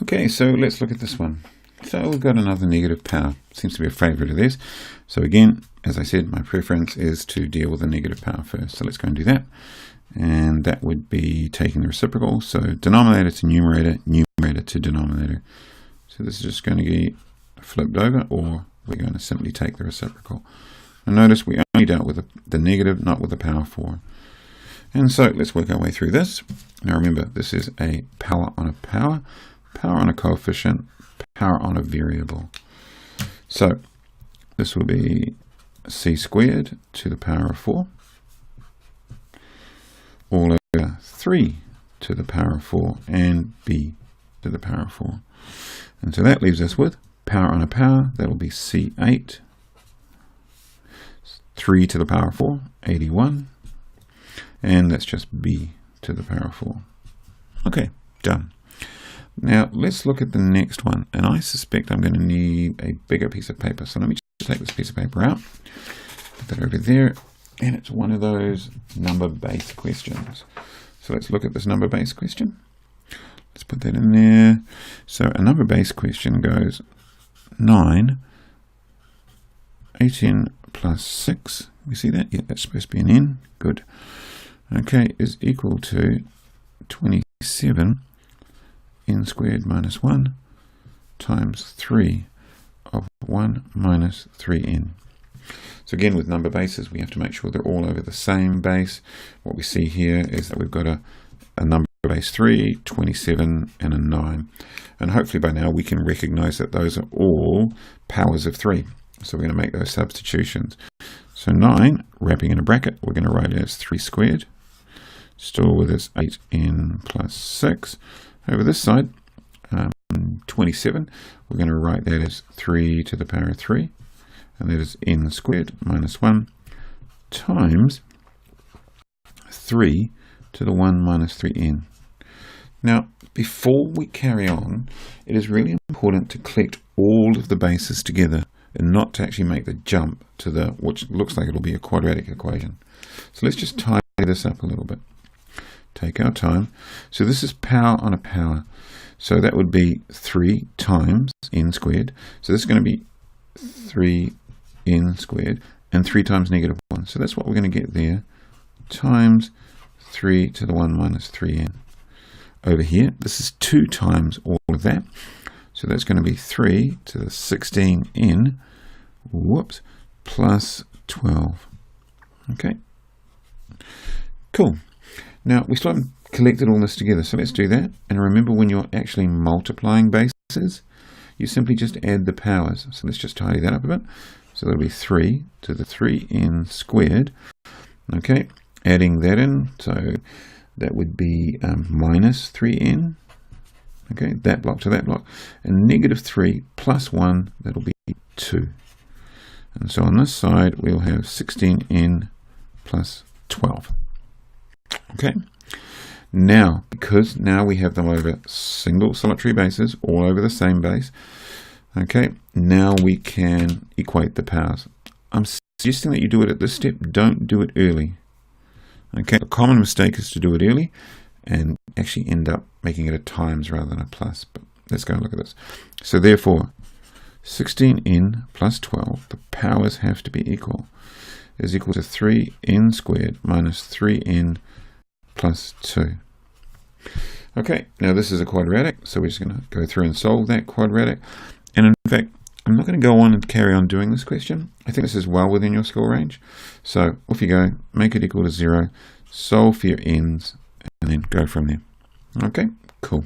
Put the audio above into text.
Okay, so let's look at this one. So we've got another negative power. Seems to be a favourite of theirs. So again, as I said, my preference is to deal with the negative power first. So let's go and do that. And that would be taking the reciprocal. So denominator to numerator, numerator to denominator. So this is just going to get flipped over, or we're going to simply take the reciprocal. And notice we only dealt with the negative, not with the power 4. And so let's work our way through this. Now remember, this is a power on a power, power on a coefficient, power on a variable. So this will be c squared to the power of 4, all over 3 to the power of 4, and b to the power of 4. And so that leaves us with power on a power. That will be c8, 3 to the power of 4, 81. And that's just b to the power of 4. Okay, done. Now let's look at the next one, and I suspect I'm going to need a bigger piece of paper. So let me just take this piece of paper out, put that over there, and it's one of those number-based questions. So let's look at this number-based question. Let's put that in there. So a number-based question goes 9, 18 plus 6. We see that? Yeah, that's supposed to be an n. Good. Okay, is equal to 27 n squared minus 1 times 3 of 1 minus 3n. So again, with number bases, we have to make sure they're all over the same base. What we see here is that we've got a number base 3, 27, and a 9. And hopefully by now we can recognize that those are all powers of 3. So we're going to make those substitutions. So 9, wrapping in a bracket, we're going to write it as 3 squared. Still with this 8n plus 6. Over this side, 27, we're going to write that as 3 to the power of 3. And that is n squared minus 1 times 3 to the 1 minus 3n. Now, before we carry on, it is really important to collect all of the bases together and not to actually make the jump to the, which looks like it'll be a quadratic equation. So let's just tidy this up a little bit. Take our time. So this is power on a power. So that would be 3 times n squared. So this is going to be 3n squared and 3 times negative 1. So that's what we're going to get there, times 3 to the 1 minus 3n. Over here, this is 2 times all of that. So that's going to be 3 to the 16n, plus 12. Okay, cool. Now, we still haven't collected all this together, so let's do that. And remember, when you're actually multiplying bases, you simply just add the powers. So let's just tidy that up a bit. So that'll be 3 to the 3n squared. Okay, adding that in, so that would be minus 3n. Okay, that block to that block. And negative 3 plus 1, that'll be 2. And so on this side, we'll have 16n plus 12. Okay, now, because now we have them over single solitary bases, all over the same base, okay, now we can equate the powers. I'm suggesting that you do it at this step. Don't do it early. Okay, a common mistake is to do it early and actually end up making it a times rather than a plus. But let's go and look at this. So therefore, 16n plus 12, the powers have to be equal, is equal to 3n squared minus 3n plus 2. Okay, now this is a quadratic, so we're just going to go through and solve that quadratic. And in fact, I'm not going to go on and carry on doing this question. I think this is well within your skill range. So off you go, make it equal to 0, solve for your n's, and then go from there. Okay, cool.